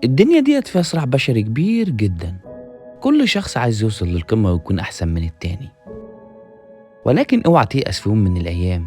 الدنيا ديت فيها صراع بشري كبير جدا. كل شخص عايز يوصل للقمة ويكون أحسن من التاني، ولكن اوعى تيأس في يوم من الأيام.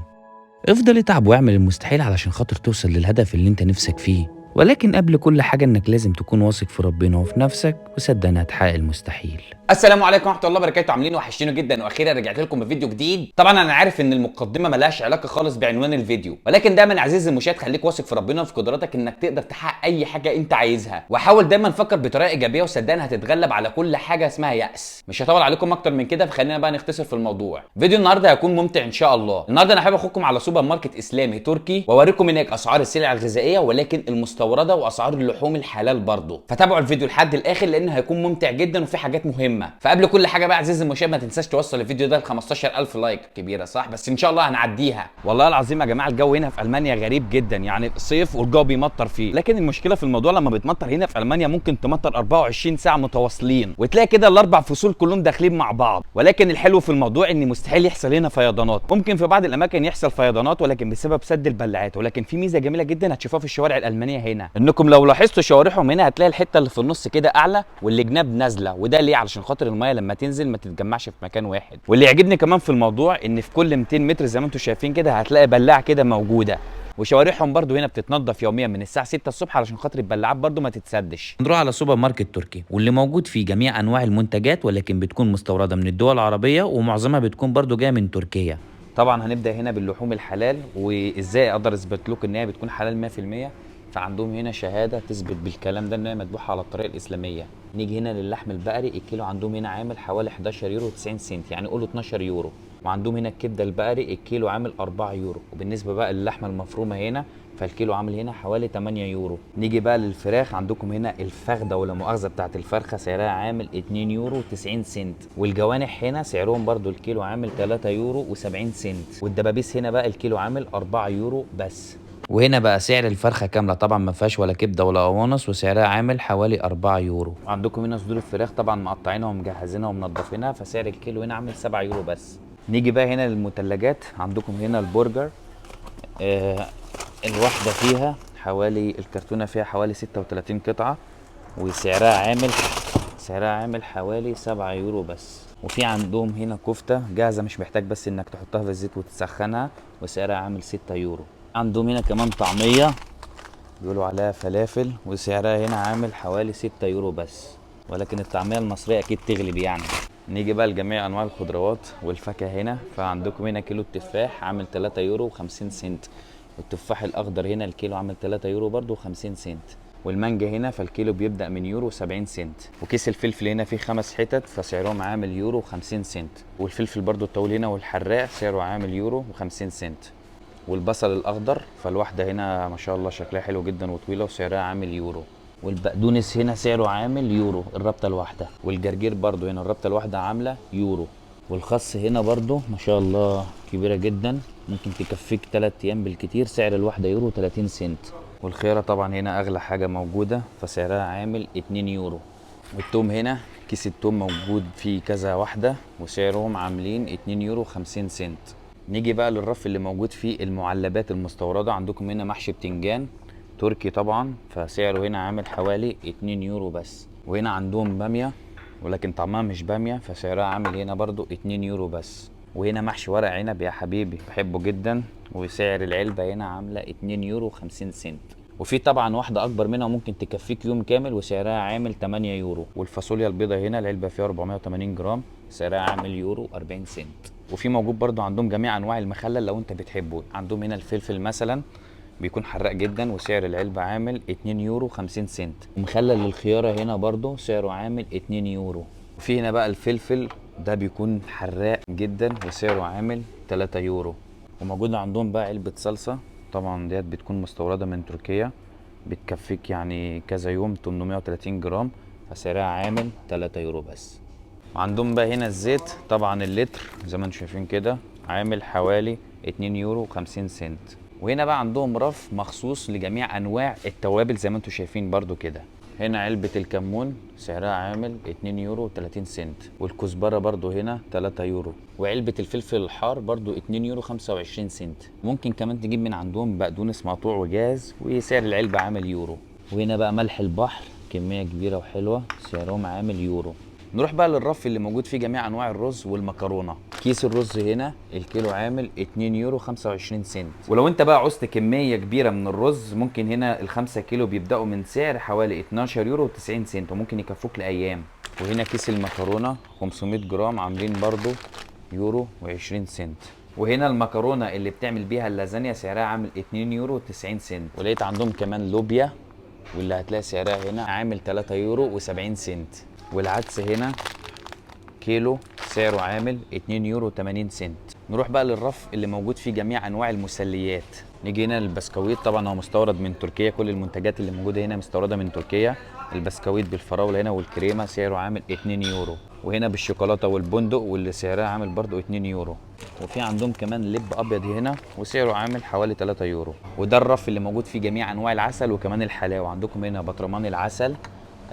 افضل اتعب واعمل المستحيل علشان خاطر توصل للهدف اللي انت نفسك فيه، ولكن قبل كل حاجة انك لازم تكون واثق في ربنا وفي نفسك وصدقني هتحقق المستحيل. السلام عليكم ورحمه الله وبركاته. عاملين وحشينه جدا، واخيرا رجعت لكم بفيديو جديد. طبعا انا عارف ان المقدمه ملهاش علاقه خالص بعنوان الفيديو، ولكن دايما عزيزي المشاهد خليك واثق في ربنا وفي قدراتك انك تقدر تحقق اي حاجه انت عايزها، وحاول دايما فكر بطريقه ايجابيه وصدقني هتتغلب على كل حاجه اسمها يأس. مش هطول عليكم اكتر من كده، فخلينا بقى نختصر في الموضوع. فيديو النهارده هيكون ممتع ان شاء الله. النهارده انا حابب اخدكم على سوبر ماركت اسلامي تركي واوريكم هناك اسعار السلع الغذائيه ولكن المستورده واسعار اللحوم الحلال برضه. فتابعوا الفيديو لحد الاخر لانه هيكون ممتع جدا وفي حاجات مهمه. فقبل كل حاجه بقى عزيزي المشاهد ما تنساش توصل الفيديو ده ل 15000 لايك. كبيره صح؟ بس ان شاء الله هنعديها. والله العظيم يا جماعه الجو هنا في المانيا غريب جدا، يعني صيف والجو بيمطر فيه، لكن المشكله في الموضوع لما بتمطر هنا في المانيا ممكن تمطر 24 ساعه متواصلين وتلاقي كده الاربع فصول كلهم داخلين مع بعض. ولكن الحلو في الموضوع ان مستحيل يحصل هنا فيضانات. ممكن في بعض الاماكن يحصل فيضانات ولكن بسبب سد البلاعات، ولكن في ميزه جميله جدا هتشوفوها في الشوارع الالمانيه هنا، انكم لو لاحظتوا شوارعهم هنا هتلاقي الحته اللي في النص كده اعلى والجناب نازله. وده ليه؟ علشان خاطر الميه لما تنزل ما تتجمعش في مكان واحد. واللي يعجبني كمان في الموضوع ان في كل 200 متر زي ما انتم شايفين كده هتلاقي بلاعه كده موجوده. وشوارعهم برضو هنا بتتنضف يوميا من الساعه 6 الصبح علشان خاطر البلاعات برضو ما تتسدش. نروح على سوبر ماركت تركي واللي موجود فيه جميع انواع المنتجات، ولكن بتكون مستوردة من الدول العربية ومعظمها بتكون برضو جاية من تركيا. طبعا هنبدا هنا باللحوم الحلال، وازاي اقدر اثبت لكم ان هي بتكون حلال 100%. فعندهم هنا شهاده تثبت بالكلام ده ان هي مذبوحه على الطريقه الاسلاميه. نيجي هنا للحم البقري، الكيلو عندهم هنا عامل حوالي 11 يورو 90 سنت، يعني قولوا 12 يورو. وعندهم هنا الكبده البقري الكيلو عامل 4 يورو. وبالنسبه بقى للحمه المفرومه هنا فالكيلو عامل هنا حوالي 8 يورو. نيجي بقى للفراخ، عندكم هنا الفخده ولا مؤاخذه بتاعت الفرخه سعرها عامل 2 يورو 90 سنت. والجوانح هنا سعرهم برضو الكيلو عامل 3 يورو و70 سنت. والدبابيس هنا بقى الكيلو عامل 4 يورو بس. وهنا بقى سعر الفرخة كاملة طبعا ما فيهاش ولا كبدة ولا قوانص، وسعرها عامل حوالي 4 يورو. وعندكم هنا صدور الفراخ طبعا مقطعينها ومجهزينها ومنضفينها، فسعر الكيلو هنا عامل 7 يورو بس. نيجي بقى هنا للمثلجات، عندكم هنا البرجر. الواحدة فيها حوالي، الكرتونة فيها حوالي 36 قطعة، وسعرها عامل حوالي 7 يورو بس. وفي عندهم هنا كفتة جاهزة مش محتاج بس انك تحطها في الزيت وتسخنها، وسعرها عامل 6 يورو. عندهم هنا كمان طعمية بيقولوا عليها فلافل، وسعرها هنا عامل حوالي 6 يورو بس، ولكن الطعمية المصرية اكيد تغلب يعني. نيجي بقى لجميع انواع الخضروات والفاكهة هنا، فعندكم هنا كيلو التفاح عامل 3 يورو و50 سنت. والتفاح الاخضر هنا الكيلو عامل 3 يورو برضو و50 سنت. والمانجا هنا فالكيلو بيبدأ من يورو 70 سنت. وكيس الفلفل هنا فيه 5 حتت فسعرهم عامل يورو 50 سنت. والفلفل برضو الطويل هنا والحراق سعره عامل يورو و50 سنت. والبصل الاخضر فالواحده هنا ما شاء الله شكلها حلو جدا وطويله وسعرها عامل يورو. والبقدونس هنا سعره عامل يورو الربطه الواحده. والجرجير برضو هنا الربطه الواحده عامله يورو. والخس هنا برضو ما شاء الله كبيره جدا، ممكن تكفيك 3 ايام بالكتير، سعر الواحده يورو 30 سنت. والخياره طبعا هنا اغلى حاجه موجوده فسعرها عامل 2 يورو. والثوم هنا كيس الثوم موجود فيه كذا واحده وسعرهم عاملين 2 يورو 50 سنت. نيجي بقى للرف اللي موجود فيه المعلبات المستورده. عندكم هنا محشي بتنجان تركي طبعا فسعره هنا عامل حوالي 2 يورو بس. وهنا عندهم باميه ولكن طعمها مش باميه فسعرها عامل هنا برضو 2 يورو بس. وهنا محشي ورق عنب يا حبيبي بحبه جدا، وسعر العلبه هنا عامله 2 يورو 50 سنت. وفي طبعا واحده اكبر منها ممكن تكفيك يوم كامل وسعرها عامل 8 يورو. والفاصوليا البيضاء هنا العلبه فيها 480 جرام سعرها عامل يورو 40 سنت. وفي موجود برضو عندهم جميع انواع المخلل لو انت بتحبه. عندهم هنا الفلفل مثلا بيكون حراق جدا وسعر العلبه عامل 2 يورو 50 سنت. ومخلل الخياره هنا برضو سعره عامل 2 يورو. وفي هنا بقى الفلفل ده بيكون حراق جدا وسعره عامل 3 يورو. وموجود عندهم بقى علبه صلصه، طبعا ديت بتكون مستورده من تركيا، بتكفيك يعني كذا يوم 830 جرام فسعرها عامل 3 يورو بس. وعندهم بقى هنا الزيت، طبعا اللتر زي ما انتم شايفين كده عامل حوالي 2 يورو 50 سنت. وهنا بقى عندهم رف مخصوص لجميع انواع التوابل زي ما انتم شايفين برضو كده. هنا علبة الكمون سعرها عامل 2 يورو 30 سنت. والكزبرة برضو هنا 3 يورو. وعلبة الفلفل الحار برضو 2 يورو 25 سنت. ممكن كمان تجيب من عندهم بقدونس مقطوع وجاهز وسعر العلبة عامل يورو. وهنا بقى ملح البحر كميه كبيره وحلوه سعرهم عامل يورو. نروح بقى للرف اللي موجود فيه جميع انواع الرز والمكرونه. كيس الرز هنا الكيلو عامل 2 يورو 25 سنت. ولو انت بقى عوزت كميه كبيره من الرز ممكن هنا ال5 كيلو بيبداوا من سعر حوالي 12 يورو و90 سنت وممكن يكفوك لايام. وهنا كيس المكرونه 500 جرام عاملين برضو يورو و20 سنت. وهنا المكرونه اللي بتعمل بيها اللازانيا سعرها عامل 2 يورو و90 سنت. ولقيت عندهم كمان لوبيا واللي هتلاقي سعرها هنا عامل 3 يورو و70 سنت. والعدس هنا كيلو سعره عامل 2 يورو 80 سنت. نروح بقى للرف اللي موجود فيه جميع انواع المسليات. نيجي هنا للبسكويت، طبعا هو مستورد من تركيا، كل المنتجات اللي موجوده هنا مستورده من تركيا. البسكويت بالفراوله هنا والكريمه سعره عامل 2 يورو. وهنا بالشوكولاته والبندق واللي سعرها عامل برضو 2 يورو. وفي عندهم كمان لب ابيض هنا وسعره عامل حوالي 3 يورو. وده الرف اللي موجود فيه جميع انواع العسل وكمان الحلاوه. عندكم هنا برطمان العسل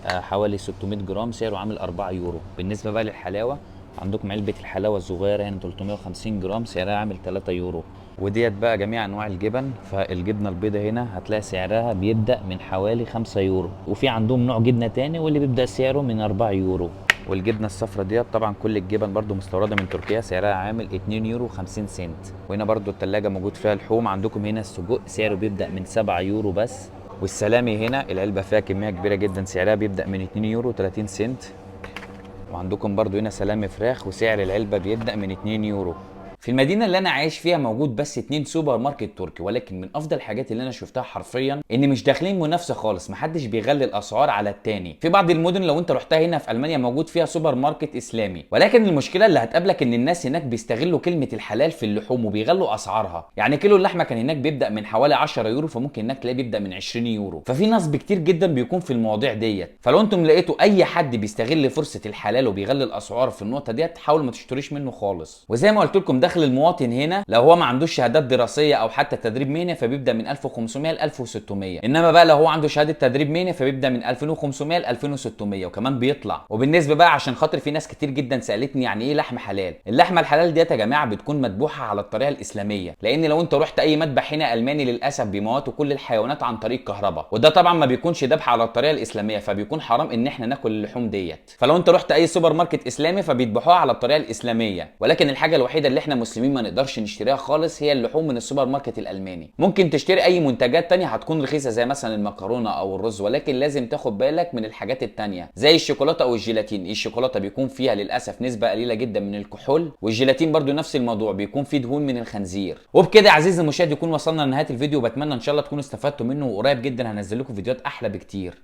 حوالي 600 جرام سعره عامل 4 يورو. بالنسبه بقى للحلاوه عندكم علبه الحلاوه الصغيره هنا 350 جرام سعرها عامل 3 يورو. وديت بقى جميع انواع الجبن. فالجبنه البيضاء هنا هتلاقي سعرها بيبدا من حوالي 5 يورو. وفي عندهم نوع جبنه تاني واللي بيبدا سعره من 4 يورو. والجبنه الصفراء ديت طبعا كل الجبن برده مستورده من تركيا سعرها عامل 2 يورو 50 سنت. وهنا برده الثلاجه موجود فيها لحوم. عندكم هنا السجق سعره بيبدا من 7 يورو بس. والسلامي هنا العلبه فيها كميه كبيره جدا سعرها بيبدا من 2 يورو 30 سنت. وعندكم برضو هنا سلامي فراخ وسعر العلبه بيبدا من 2 يورو. في المدينه اللي انا عايش فيها موجود بس 2 سوبر ماركت تركي، ولكن من افضل الحاجات اللي انا شفتها حرفيا ان مش داخلين منافسه خالص، محدش بيغلي الاسعار على التاني. في بعض المدن لو انت رحتها هنا في المانيا موجود فيها سوبر ماركت اسلامي، ولكن المشكله اللي هتقابلك ان الناس هناك بيستغلوا كلمه الحلال في اللحوم وبيغلوا اسعارها. يعني كيلو اللحمه كان هناك بيبدا من حوالي 10 يورو، فممكن هناك تلاقيه بيبدا من 20 يورو. ففي نصب كتير جدا بيكون في المواضيع ديت. فلو انتم لقيتوا اي حد بيستغل فرصه الحلال وبيغلي الاسعار في النقطه ديت حاولوا ما تشتروش منه خالص. وزي ما قلت لكم دخل المواطن هنا لو هو ما عندوش شهادات دراسيه او حتى تدريب مهني فبيبدا من 1500 ل 1600. انما بقى لو هو عنده شهاده تدريب مهني فبيبدا من 2500 ل 2600 وكمان بيطلع. وبالنسبه بقى عشان خاطر في ناس كتير جدا سالتني يعني ايه لحم حلال. اللحمه الحلال ديت يا جماعه بتكون مذبوحه على الطريقه الاسلاميه، لان لو انت رحت اي مذبح هنا الماني للاسف بيموتوا كل الحيوانات عن طريق كهرباء، وده طبعا ما بيكونش ذبح على الطريقه الاسلاميه، فبيكون حرام ان احنا ناكل اللحوم ديت. فلو انت رحت اي سوبر ماركت اسلامي فبيذبحوها على الطريقه الاسلاميه. ولكن الحاجه الوحيده اللي احنا مسلمين ما نقدرش نشتريها خالص هي اللحوم من السوبر ماركت الالماني. ممكن تشتري اي منتجات تانية هتكون رخيصه زي مثلا المكرونه او الرز، ولكن لازم تاخد بالك من الحاجات التانية زي الشوكولاته او الجيلاتين. الشوكولاته بيكون فيها للاسف نسبه قليله جدا من الكحول، والجيلاتين برضو نفس الموضوع بيكون فيه دهون من الخنزير. وبكده يا عزيزي المشاهد يكون وصلنا لنهايه الفيديو، وبتمنى ان شاء الله تكونوا استفدتوا منه، وقريب جدا هنزل لكم فيديوهات احلى بكتير.